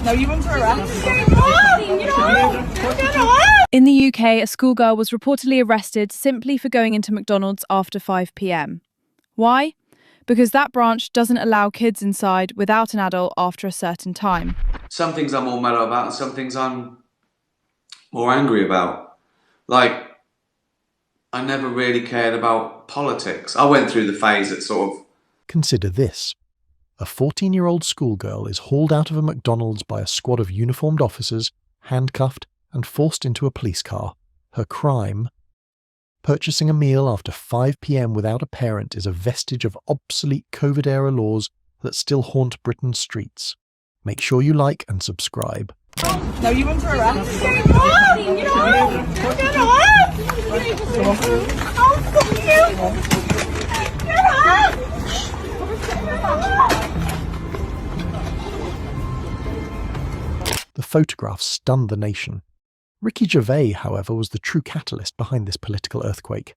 No, you under arrest. In the UK, a schoolgirl was reportedly arrested simply for going into McDonald's after 5 p.m. Why? Because that branch doesn't allow kids inside without an adult after a certain time. Some things I'm more mellow about and some things I'm more angry about. Like, I never really cared about politics. I went through the phase that sort of... Consider this. A 14-year-old schoolgirl is hauled out of a McDonald's by a squad of uniformed officers, handcuffed and forced into a police car. Her crime? Purchasing a meal after 5 p.m. without a parent is a vestige of obsolete COVID-era laws that still haunt Britain's streets. Make sure you like and subscribe. No, you under arrest. The photograph stunned the nation. Ricky Gervais, however, was the true catalyst behind this political earthquake.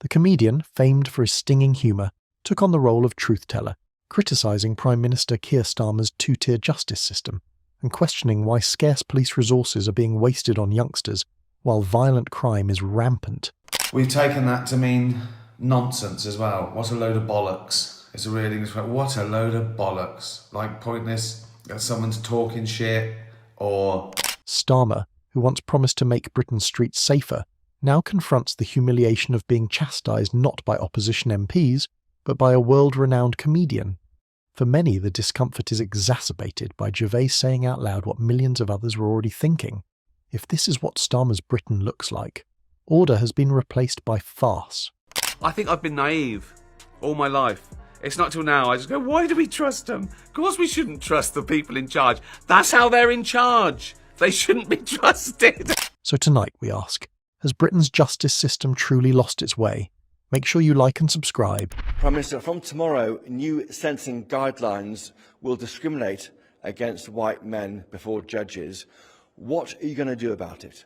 The comedian, famed for his stinging humour, took on the role of truth-teller, criticising Prime Minister Keir Starmer's two-tier justice system and questioning why scarce police resources are being wasted on youngsters while violent crime is rampant. We've taken that to mean nonsense as well. What a load of bollocks. It's a real English word. What a load of bollocks. Like pointless, someone's talking shit, or... Starmer, who once promised to make Britain's streets safer, now confronts the humiliation of being chastised not by opposition MPs, but by a world-renowned comedian. For many, the discomfort is exacerbated by Gervais saying out loud what millions of others were already thinking. If this is what Starmer's Britain looks like, order has been replaced by farce. I think I've been naive all my life. It's not till now I just go, why do we trust them? Of course we shouldn't trust the people in charge. That's how they're in charge. They shouldn't be trusted. So tonight we ask, has Britain's justice system truly lost its way? Make sure you like and subscribe. Prime Minister, from tomorrow, new sentencing guidelines will discriminate against white men before judges. What are you going to do about it?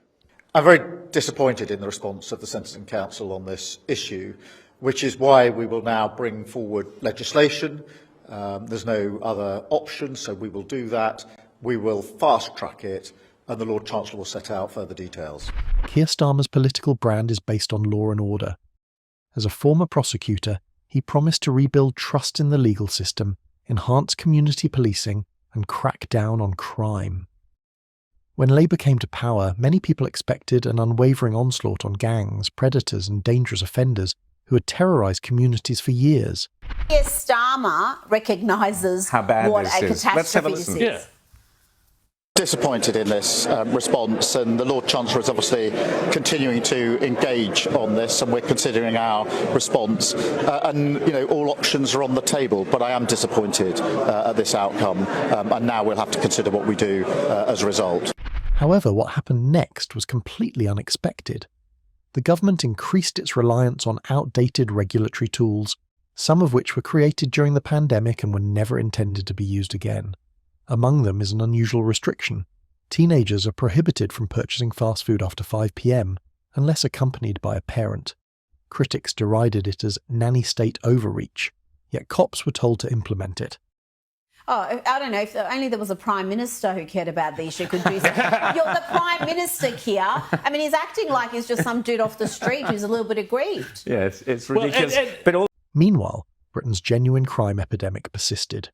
I'm very disappointed in the response of the Sentencing Council on this issue, which is why we will now bring forward legislation. There's no other option, so we will do that. We will fast-track it, and the Lord Chancellor will set out further details. Keir Starmer's political brand is based on law and order. As a former prosecutor, he promised to rebuild trust in the legal system, enhance community policing, and crack down on crime. When Labour came to power, many people expected an unwavering onslaught on gangs, predators and dangerous offenders who had terrorised communities for years. Keir Starmer recognises what a catastrophe this is. Yeah. Disappointed in this response, and the Lord Chancellor is obviously continuing to engage on this, and we're considering our response. All options are on the table, but I am disappointed at this outcome, and now we'll have to consider what we do as a result. However, what happened next was completely unexpected. The government increased its reliance on outdated regulatory tools, some of which were created during the pandemic and were never intended to be used again. Among them is an unusual restriction. Teenagers are prohibited from purchasing fast food after 5 p.m, unless accompanied by a parent. Critics derided it as nanny state overreach, yet cops were told to implement it. Oh, I don't know, if only there was a Prime Minister who cared about the issue could do something. You're the Prime Minister, Keir. I mean, he's acting like he's just some dude off the street who's a little bit aggrieved. Yeah, it's ridiculous. Meanwhile, Britain's genuine crime epidemic persisted.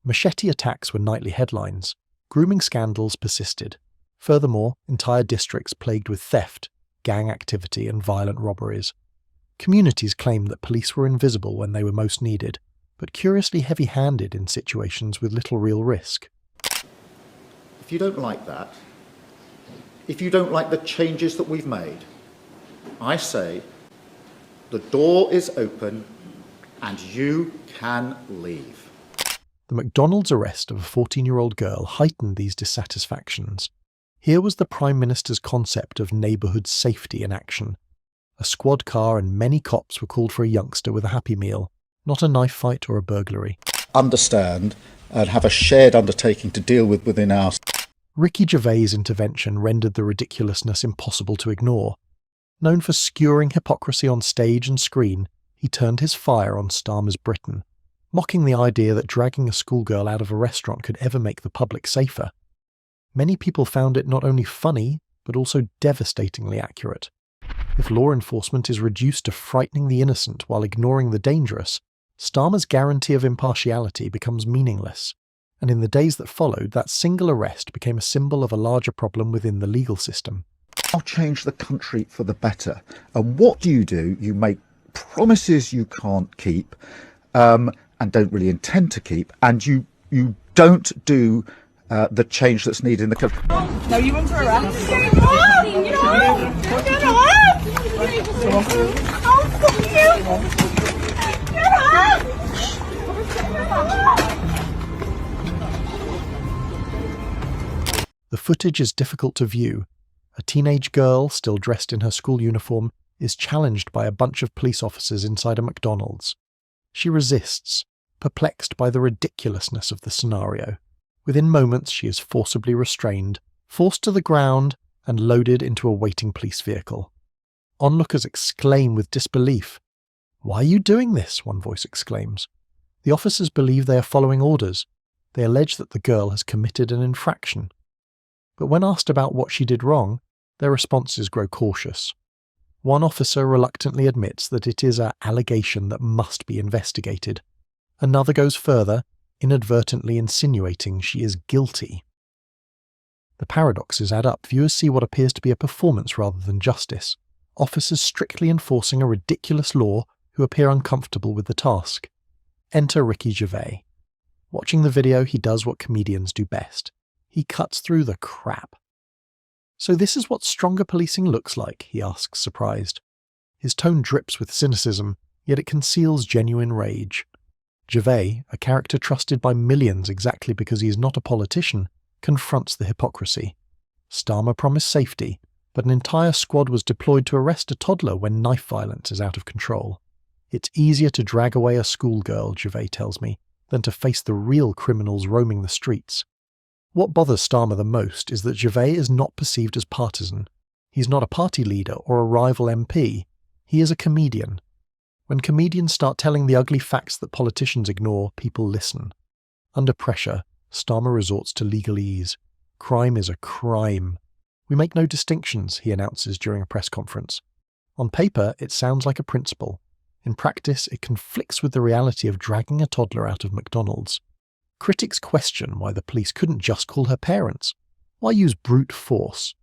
Machete attacks were nightly headlines. Grooming scandals persisted. Furthermore, entire districts plagued with theft, gang activity and violent robberies. Communities claimed that police were invisible when they were most needed, but curiously heavy-handed in situations with little real risk. If you don't like that, if you don't like the changes that we've made, I say the door is open and you can leave. The McDonald's arrest of a 14-year-old girl heightened these dissatisfactions. Here was the Prime Minister's concept of neighbourhood safety in action. A squad car and many cops were called for a youngster with a Happy Meal, not a knife fight or a burglary. Understand and have a shared undertaking to deal with within our... Ricky Gervais' intervention rendered the ridiculousness impossible to ignore. Known for skewering hypocrisy on stage and screen, he turned his fire on Starmer's Britain, mocking the idea that dragging a schoolgirl out of a restaurant could ever make the public safer. Many people found it not only funny, but also devastatingly accurate. If law enforcement is reduced to frightening the innocent while ignoring the dangerous, Starmer's guarantee of impartiality becomes meaningless, and in the days that followed, that single arrest became a symbol of a larger problem within the legal system. I'll change the country for the better. And what do? You make promises you can't keep, and don't really intend to keep, and you don't do the change that's needed in the country. No, you want to arrest? The footage is difficult to view. A teenage girl, still dressed in her school uniform, is challenged by a bunch of police officers inside a McDonald's. She resists, perplexed by the ridiculousness of the scenario. Within moments, she is forcibly restrained, forced to the ground, and loaded into a waiting police vehicle. Onlookers exclaim with disbelief. "Why are you doing this?" one voice exclaims. The officers believe they are following orders. They allege that the girl has committed an infraction. But when asked about what she did wrong, their responses grow cautious. One officer reluctantly admits that it is an allegation that must be investigated. Another goes further, inadvertently insinuating she is guilty. The paradoxes add up. Viewers see what appears to be a performance rather than justice. Officers strictly enforcing a ridiculous law who appear uncomfortable with the task. Enter Ricky Gervais. Watching the video, he does what comedians do best. He cuts through the crap. "So this is what stronger policing looks like?" he asks, surprised. His tone drips with cynicism, yet it conceals genuine rage. Gervais, a character trusted by millions exactly because he is not a politician, confronts the hypocrisy. Starmer promised safety, but an entire squad was deployed to arrest a toddler when knife violence is out of control. It's easier to drag away a schoolgirl, Gervais tells me, than to face the real criminals roaming the streets. What bothers Starmer the most is that Gervais is not perceived as partisan. He's not a party leader or a rival MP. He is a comedian. When comedians start telling the ugly facts that politicians ignore, people listen. Under pressure, Starmer resorts to legalese. Crime is a crime. "We make no distinctions," he announces during a press conference. On paper, it sounds like a principle. In practice, it conflicts with the reality of dragging a toddler out of McDonald's. Critics question why the police couldn't just call her parents. Why use brute force?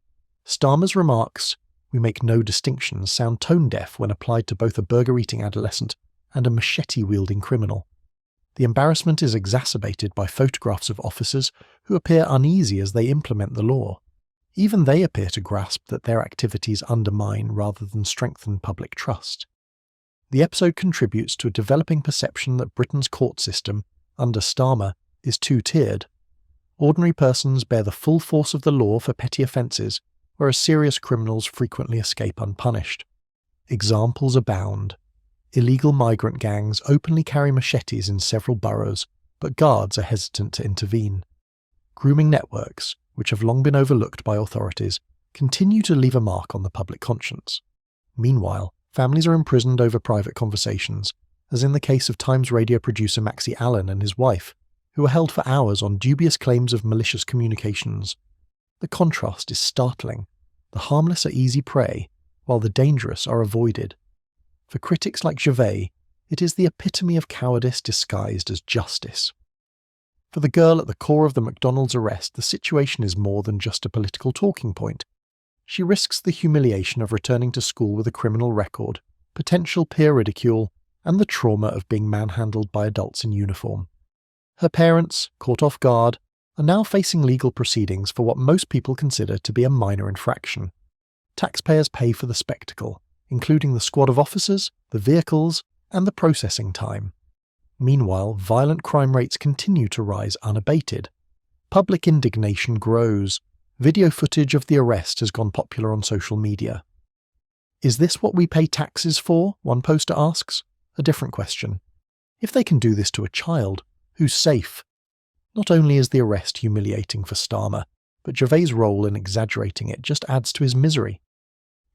Starmer's remarks, "We make no distinctions," sound tone-deaf when applied to both a burger-eating adolescent and a machete-wielding criminal. The embarrassment is exacerbated by photographs of officers who appear uneasy as they implement the law. Even they appear to grasp that their activities undermine rather than strengthen public trust. The episode contributes to a developing perception that Britain's court system, under Starmer, is two-tiered. Ordinary persons bear the full force of the law for petty offences, whereas serious criminals frequently escape unpunished. Examples abound. Illegal migrant gangs openly carry machetes in several boroughs, but guards are hesitant to intervene. Grooming networks, which have long been overlooked by authorities, continue to leave a mark on the public conscience. Meanwhile, families are imprisoned over private conversations, as in the case of Times radio producer Maxie Allen and his wife, who were held for hours on dubious claims of malicious communications. The contrast is startling. The harmless are easy prey, while the dangerous are avoided. For critics like Gervais, it is the epitome of cowardice disguised as justice. For the girl at the core of the McDonald's arrest, the situation is more than just a political talking point. She risks the humiliation of returning to school with a criminal record, potential peer ridicule, and the trauma of being manhandled by adults in uniform. Her parents, caught off guard, are now facing legal proceedings for what most people consider to be a minor infraction. Taxpayers pay for the spectacle, including the squad of officers, the vehicles, and the processing time. Meanwhile, violent crime rates continue to rise unabated. Public indignation grows. Video footage of the arrest has gone popular on social media. Is this what we pay taxes for? One poster asks. A different question. If they can do this to a child, who's safe? Not only is the arrest humiliating for Starmer, but Gervais' role in exaggerating it just adds to his misery.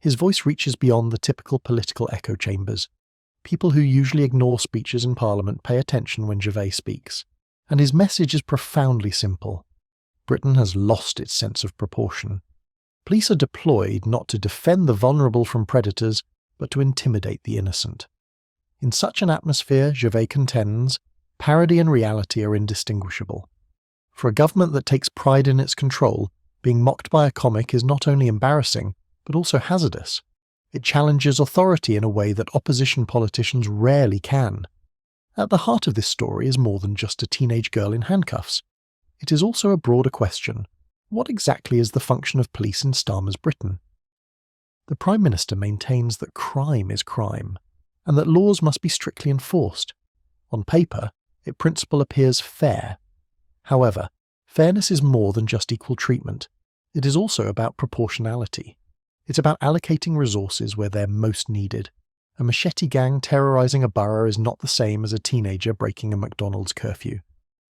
His voice reaches beyond the typical political echo chambers. People who usually ignore speeches in Parliament pay attention when Gervais speaks, and his message is profoundly simple. Britain has lost its sense of proportion. Police are deployed not to defend the vulnerable from predators, but to intimidate the innocent. In such an atmosphere, Gervais contends, parody and reality are indistinguishable. For a government that takes pride in its control, being mocked by a comic is not only embarrassing, but also hazardous. It challenges authority in a way that opposition politicians rarely can. At the heart of this story is more than just a teenage girl in handcuffs. It is also a broader question. What exactly is the function of police in Starmer's Britain? The Prime Minister maintains that crime is crime, and that laws must be strictly enforced. On paper, its principle appears fair. However, fairness is more than just equal treatment. It is also about proportionality. It's about allocating resources where they're most needed. A machete gang terrorising a borough is not the same as a teenager breaking a McDonald's curfew.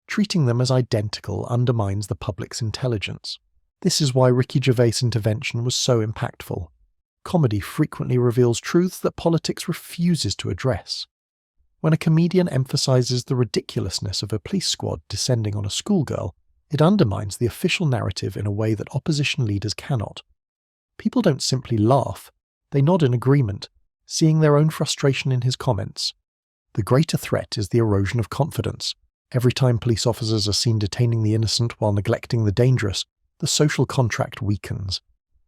Treating them as identical undermines the public's intelligence. This is why Ricky Gervais' intervention was so impactful. Comedy frequently reveals truths that politics refuses to address. When a comedian emphasises the ridiculousness of a police squad descending on a schoolgirl, it undermines the official narrative in a way that opposition leaders cannot. People don't simply laugh, they nod in agreement, seeing their own frustration in his comments. The greater threat is the erosion of confidence. Every time police officers are seen detaining the innocent while neglecting the dangerous, the social contract weakens.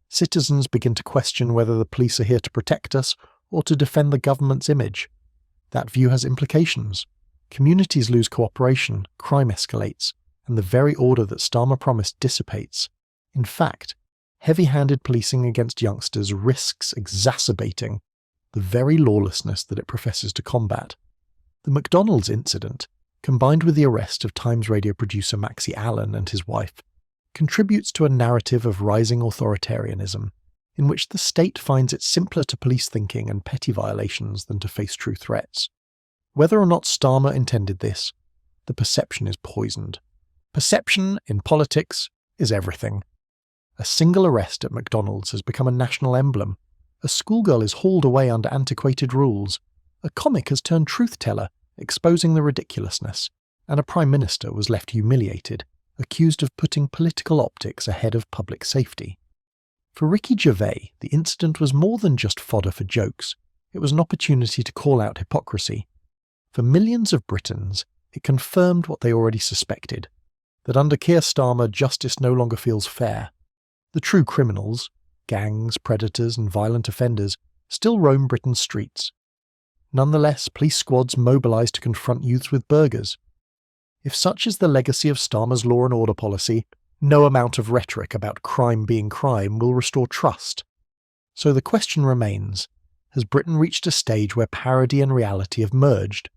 Citizens begin to question whether the police are here to protect us or to defend the government's image. That view has implications. Communities lose cooperation, crime escalates, and the very order that Starmer promised dissipates. In fact, heavy-handed policing against youngsters risks exacerbating the very lawlessness that it professes to combat. The McDonald's incident, combined with the arrest of Times radio producer Maxie Allen and his wife, contributes to a narrative of rising authoritarianism, in which the state finds it simpler to police thinking and petty violations than to face true threats. Whether or not Starmer intended this, the perception is poisoned. Perception, in politics, is everything. A single arrest at McDonald's has become a national emblem. A schoolgirl is hauled away under antiquated rules. A comic has turned truth-teller, exposing the ridiculousness. And a Prime Minister was left humiliated, accused of putting political optics ahead of public safety. For Ricky Gervais, the incident was more than just fodder for jokes. It was an opportunity to call out hypocrisy. For millions of Britons, it confirmed what they already suspected, that under Keir Starmer justice no longer feels fair. The true criminals, gangs, predators and violent offenders, still roam Britain's streets. Nonetheless, police squads mobilise to confront youths with burgers. If such is the legacy of Starmer's law and order policy, no amount of rhetoric about crime being crime will restore trust. So the question remains, has Britain reached a stage where parody and reality have merged?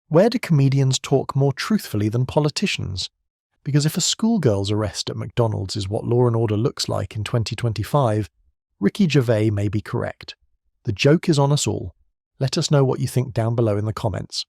Where do comedians talk more truthfully than politicians? Because if a schoolgirl's arrest at McDonald's is what law and order looks like in 2025, Ricky Gervais may be correct. The joke is on us all. Let us know what you think down below in the comments.